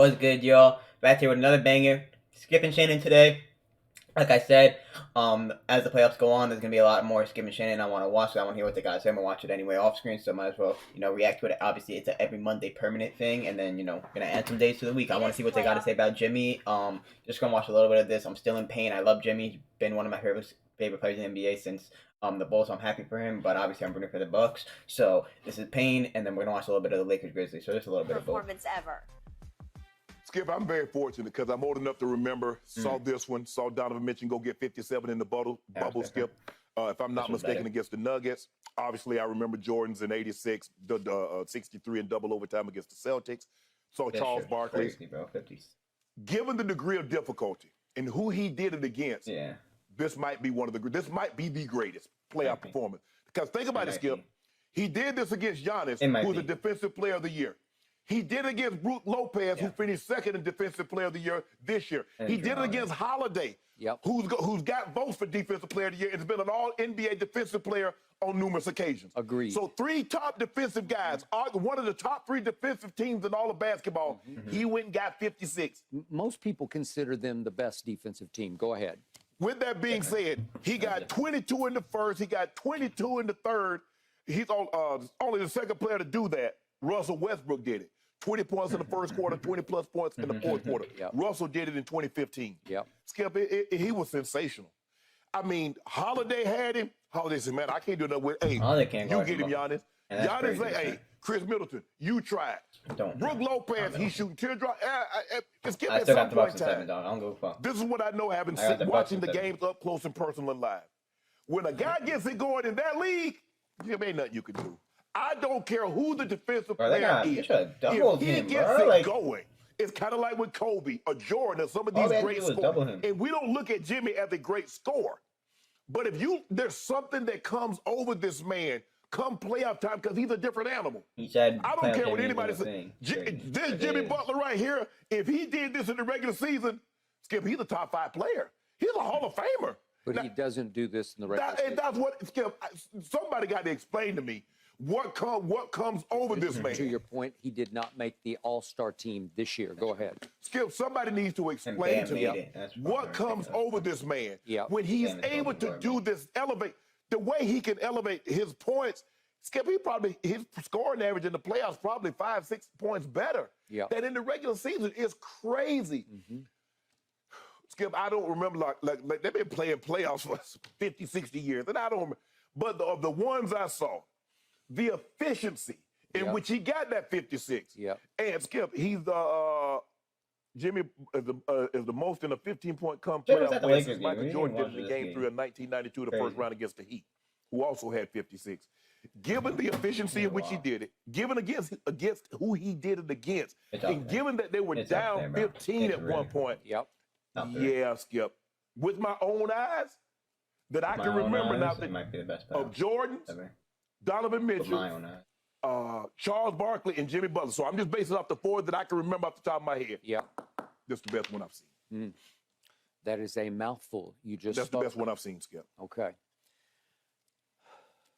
What's good, y'all? Back here with another banger. Skipping Shannon today. Like I said, as the playoffs go on, there's gonna be a lot more skipping Shannon. I want to watch it. I want to hear what the guys say. I'm gonna watch it anyway off screen, so might as well, react to it. Obviously, it's a every Monday permanent thing, and then gonna add some days to the week. I want to see what they got to say about Jimmy. Just gonna watch a little bit of this. I'm still in pain. I love Jimmy. He's been one of my favorite players in the NBA since the Bulls. So I'm happy for him, but obviously I'm rooting for the Bucks. So this is pain, and then we're gonna watch a little bit of the Lakers Grizzlies. So just a little bit of both. Performance ever. Skip, I'm very fortunate because I'm old enough to remember, saw this one, saw Donovan Mitchell go get 57 in the bubble, Skip. If I'm not mistaken, against the Nuggets. Obviously, I remember Jordan's in 86, the 63 in double overtime against the Celtics. Saw Charles Barkley. Given the degree of difficulty and who he did it against, this might be this might be the greatest playoff performance. Because think about it, Skip. He did this against Giannis, who's a defensive player of the year. He did it against Brook Lopez, who finished second in Defensive Player of the Year this year. He did it against Holiday, who's got votes for Defensive Player of the Year and has been an All-NBA Defensive Player on numerous occasions. Agreed. So three top defensive guys, one of the top three defensive teams in all of basketball. He went and got 56. Most people consider them the best defensive team. Go ahead. With that being said, he got 22 in the first. He got 22 in the third. He's only the second player to do that. Russell Westbrook did it. 20 points in the first quarter, 20-plus points in the fourth quarter. Russell did it in 2015. Skip, he was sensational. I mean, Holiday had him. Holiday said, man, I can't do nothing with Hey, you get him, Giannis. Giannis say, hey, Chris Middleton, you try it. Brook Lopez, he's shooting teardrop. Skip, I still got the Bucks in 7, dog. I don't go fuck. This is what I know having watching the games up close and personal and live. When a guy gets it going in that league, there ain't nothing you can do. I don't care who the defensive player is. If he gets it going, it's kind of like with Kobe or Jordan or some of these great scorers. And we don't look at Jimmy as a great scorer. But if there's something that comes over this man come playoff time because he's a different animal. I don't care what anybody says. This Jimmy Butler right here, if he did this in the regular season, Skip, he's a top 5 player. He's a Hall of Famer. But he doesn't do this in the regular season. And that's what, Skip, somebody got to explain to me. What comes over this man? To your point, he did not make the All-Star team this year. Go ahead. Skip, somebody needs to explain to me what comes over this man when he's able to do this, elevate, the way he can elevate his points. Skip, his scoring average in the playoffs probably 5-6 points better than in the regular season. It's crazy. Skip, I don't remember, like they've been playing playoffs for 50, 60 years, and I don't remember. But of the ones I saw, the efficiency in which he got that 56. And Skip, he's Jimmy is the most in a 15-point playoff win since Michael Jordan did in the game 3 of 1992, the first round against the Heat, who also had 56. Given the efficiency in which he did it, given against who he did it against, and given that they were down 15 at one point, Skip, with my own eyes, that I can remember now of Jordan's, Donovan Mitchell, Charles Barkley, and Jimmy Butler. So I'm just basing off the 4 that I can remember off the top of my head. This is the best one I've seen. That is a mouthful. That's the best one I've seen, Skip. Okay.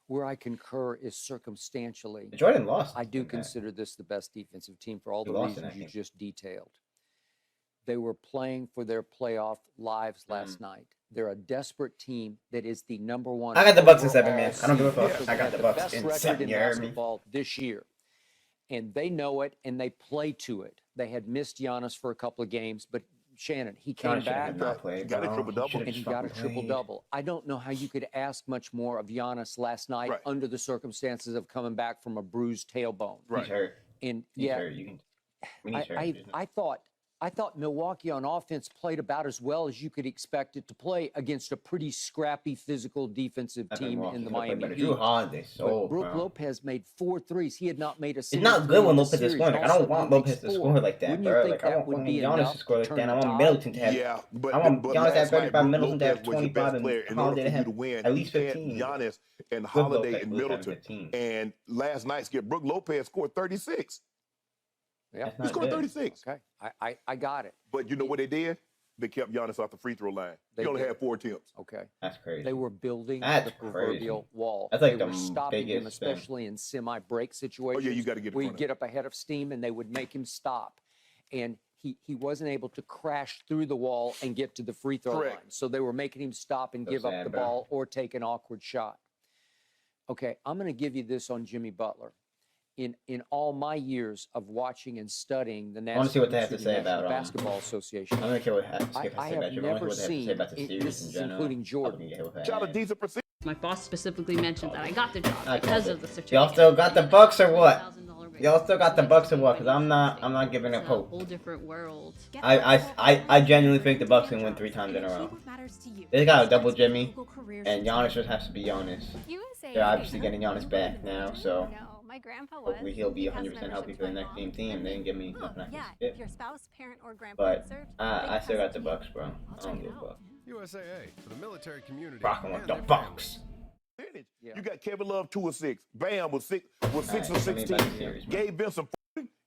Where I concur is circumstantially. Jordan lost. I do consider this the best defensive team for all the reasons you just detailed. They were playing for their playoff lives last night. They're a desperate team that is the #1. I got the Bucks in 7, man. I don't give a fuck. I got the Bucks in 7. In basketball this year, and they know it, and they play to it. They had missed Giannis for a couple of games, but Shannon, he came back, got a triple-double, and he got a triple-double. I don't know how you could ask much more of Giannis last night under the circumstances of coming back from a bruised tailbone. He's hurt. And He's hurt. I thought Milwaukee on offense played about as well as you could expect it to play against a pretty scrappy, physical defensive team in the Miami Heat. Brook Lopez made 4 threes. He had not made a single. It's not good when Lopez is scoring. Like, I don't want Lopez to score like that, bro. Like, I don't want Giannis to score like that. I want Middleton to have. I want Giannis to have 35, Middleton to have 25, and Holiday to have at least 15. Giannis and Holiday and Middleton. And last night, Brook Lopez scored 36. He scored 36. Okay, I got it. But you know what they did? They kept Giannis off the free throw line. He only had 4 attempts. Okay. That's crazy. They were building the proverbial wall. That's like they were stopping him, especially in semi-break situations. You got to get where you get up ahead of steam, and they would make him stop. And he wasn't able to crash through the wall and get to the free throw line. So they were making him stop and give up the ball or take an awkward shot. Okay, I'm going to give you this on Jimmy Butler. In all my years of watching and studying the National, I want to see what they have to say about Basketball Association. I'm going to care what Skip I has to say have about you. never What they have to say about the series this, in general, including Jordan. Shot a decent percentage. My boss specifically mentioned that I got the job because of the situation. Y'all still got the Bucks or what? Y'all still got the Bucks or what? Because I'm not giving up hope. A whole different world. I genuinely think the Bucks can win 3 times in a row. They got a double Jimmy, and Giannis just has to be Giannis. They're obviously getting Giannis back now, so hopefully he'll be 100% healthy for the next team. They didn't give me nothing I can skip. But I still got the Bucks, bro. I don't give a fuck. USAA for the military community. Rocking with the Bucks. You got Kevin Love 2 of 6. Bam was 6 of 16. Gabe Vincent,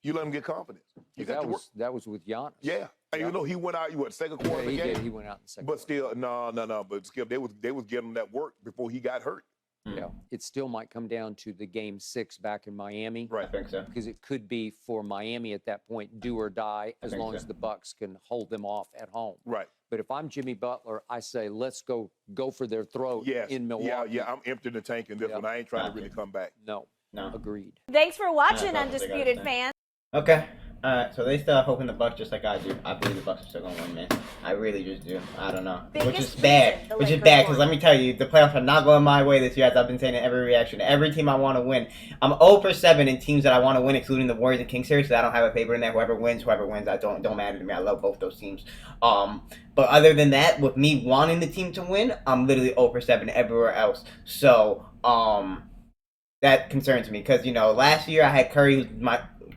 you let him get confidence. That was with Giannis. Yeah. And you know he went out. Second quarter of the game. He went out in the second. But still, no. But Skip, they was getting him that work before he got hurt. Yeah, it still might come down to the game 6 back in Miami. Right, I think so. Because it could be for Miami at that point, do or die, as long as the Bucks can hold them off at home. Right. But if I'm Jimmy Butler, I say let's go for their throat in Milwaukee. Yeah, I'm emptying the tank in this one. I ain't trying to really come back. No, agreed. Thanks for watching, Undisputed fans. Okay. Alright, so they still have hope in the Bucks just like I do. I believe the Bucks are still going to win, man. I really just do. I don't know. Which is bad. Which is bad, because let me tell you, the playoffs are not going my way this year, as I've been saying in every reaction. Every team I want to win. I'm 0-7 in teams that I want to win, including the Warriors and Kings series, so I don't have a favorite in there. Whoever wins, I don't matter to me. I love both those teams. But other than that, with me wanting the team to win, I'm literally 0-7 everywhere else. So, that concerns me, because, last year I had Curry and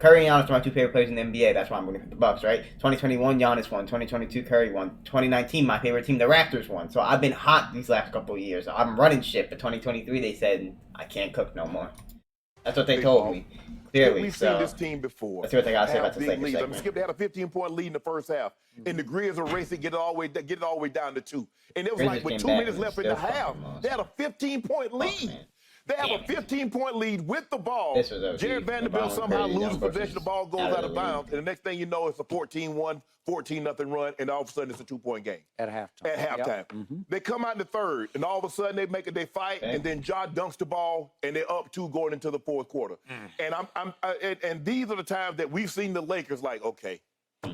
Giannis are my 2 favorite players in the NBA. That's why I'm rooting for the Bucks, right? 2021, Giannis won. 2022, Curry won. 2019, my favorite team, the Raptors, won. So I've been hot these last couple of years. I'm running shit. But 2023, they said I can't cook no more. That's what they told me. Clearly, we've seen this team before. Let's see what they got to say about the second segment. segment. Skip, they had a 15-point lead in the first half, and the Grizz were racing, get it all the way down to 2. And it was like with 2 minutes left in the half, they had a 15-point lead. They have a 15-point lead with the ball. Jared Vanderbilt somehow loses possession. The ball goes out of bounds. And the next thing you know, it's a 14-1, 14-0 run, and all of a sudden it's a 2-point game. At halftime. Yep. They come out in the third, and all of a sudden they fight, and then Ja dunks the ball, and they're up 2 going into the fourth quarter. And and these are the times that we've seen the Lakers like, okay,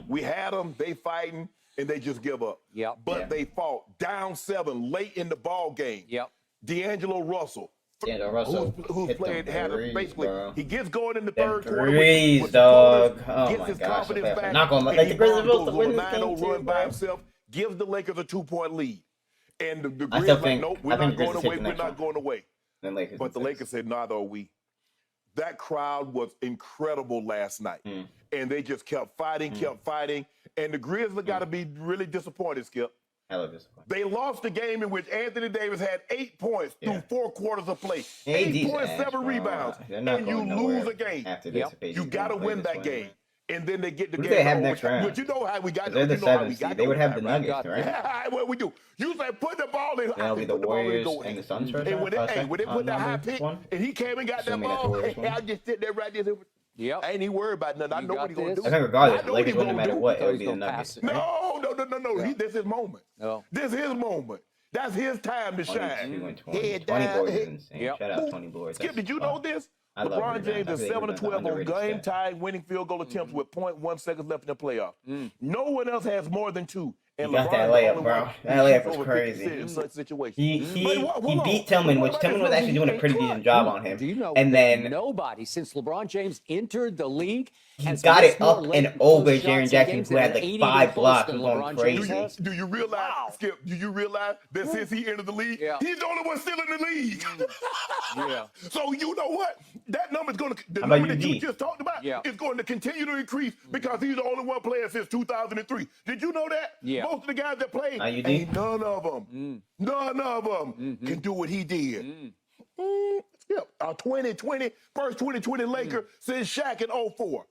we had them, they fighting, and they just give up. But they fought down 7 late in the ball game. D'Angelo Russell. Who's played, basically, he gets going in the third quarter. Grizz, dog. Gets his confidence back. Not going to let the Grizz supposed to win this game too, run by himself, gives the Lakers a 2-point lead. And the I Grizz still like, think, nope, we're not going away, we're not going away. But the Lakers said, neither are we. That crowd was incredible last night. And they just kept fighting. And the Grizz got to be really disappointed, Skip. They lost the game in which Anthony Davis had 8 points through 4 quarters of play. 8.7 rebounds. And you lose a game. You got to win that game. And then they get the game. They have next round. But you know how we got They're the 7th seed. They would have the Nuggets, right? What we do? You say put the ball in. That'll be the Warriors and the Suns first. And when they put the high pick, and he came and got that ball, I just sit there right there. I ain't even worried about nothing. I know what he's going to do. I think regardless, the Lakers wouldn't matter what, it would be the Nuggets. No. This is his moment. This is his moment. That's his time to shine. 20 boards is insane. Shout out 20 boards. Skip, did you know this? LeBron James is 7-12 on game-tying winning field goal attempts with 0.1 seconds left in the playoff. No one else has more than 2. And got that layup, bro. That layup was crazy. In such situations. He beat Tillman, which Tillman was actually doing a pretty decent job on him. Do you know and then nobody since LeBron James entered the league he got it up and over Jaren Jackson, who had like 5 blocks, was going crazy. Do you realize, Skip, do you realize that since he entered the league, he's the only one still in the league? So you know what? That number's going to, the number that you just talked about is going to continue to increase because he's the only one player since 2003. Did you know that? Most of the guys that played, ain't none of them can do what he did. Skip, our 2020, first 2020 Laker since Shaq in 04.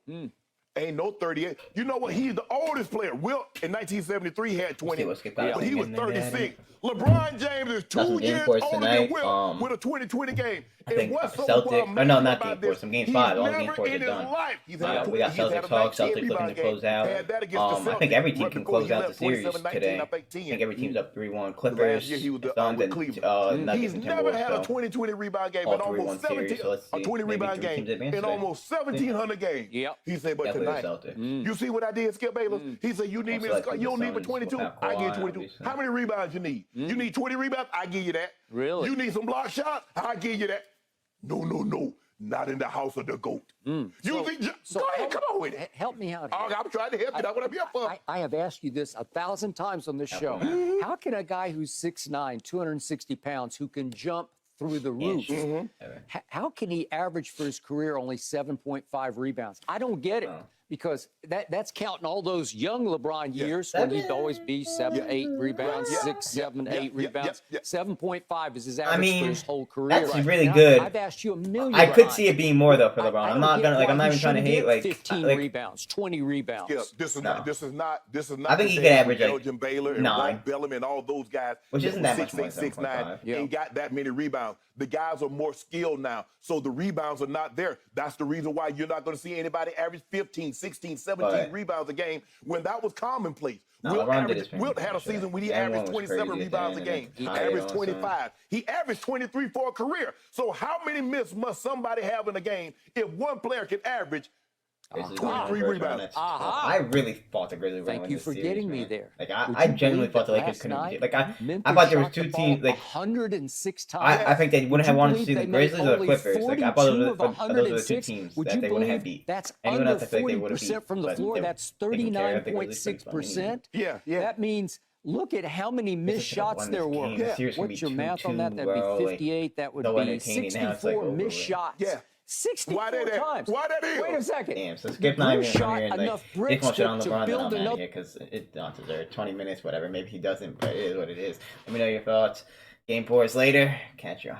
Ain't no 38. You know what? He's the oldest player. Wilt in 1973 had 20, but he was 36. LeBron James is 2 years older than Wilt with a 20-20 game. I think Celtics, or no, not Game 4, some Game 5. All Game 4s are done. We got Celtics Hawks, Celtics looking to close out. I think every team can close out the series today. I think every team's up 3-1. Clippers, Suns, and Nuggets He's and never Timberwolves. had a 20-20 rebound game in almost 17, a 20 rebound game in almost 1,700 games. Yep. He said, but tonight, you see what I did, Skip Bayless? He said, you need me to score. You don't need but 22. I give you 22. How many rebounds you need? You need 20 rebounds? I give you that. Really? You need some block shots? I give you that. No. Not in the house of the GOAT. Go ahead, come on with it. Help me out here. I'm trying to help you. That's what I'm here for. I have asked you this 1,000 times on this show. How can a guy who's 6'9", 260 pounds, who can jump through the roof, how can he average for his career only 7.5 rebounds? I don't get it. Because that's counting all those young LeBron years when he'd always be 7, 8 rebounds, 6, 7, 8 rebounds. 7.5 is his average for his whole career. That's really good. I've asked you a million I could times. see it being more though for LeBron. I'm not gonna I'm not even trying to hate 15 rebounds, 20 rebounds. Yeah, this is not. I think he could average Elgin Baylor and 9. Bellamy and all those guys, which isn't that much more 6'8", 6'9", ain't got that many rebounds. The guys are more skilled now, so the rebounds are not there. That's the reason why you're not going to see anybody average 15, 16, 17 rebounds a game when that was commonplace. Wilt had a season when he averaged 27 rebounds a game. He averaged 25. He averaged 23 for a career. So how many myths must somebody have in a game if one player can average 23 rebounds? I really thought the Grizzlies were going to win this series. Thank you for getting me there. Like I genuinely thought the Lakers couldn't be. Like I thought there was two teams. Like 106 times. I think they wouldn't have wanted to see the Grizzlies or the Clippers. Like I thought those were the two teams that they wouldn't have beat. That's Anyone under else I feel like they would have 40% beat. from the floor. That's 39.6%. Yeah. That means look at how many missed shots there were. What's your math on that? That'd be 58. That would be 64 missed shots. Yeah. 64 times. Why that is? Wait a second. Damn, so Skip not even shot here. enough Like, bricks to on to LeBron build here enough. because it don't deserve 20 minutes, whatever. Maybe he doesn't, but it is what it is. Let me know your thoughts. Game 4 is later. Catch y'all.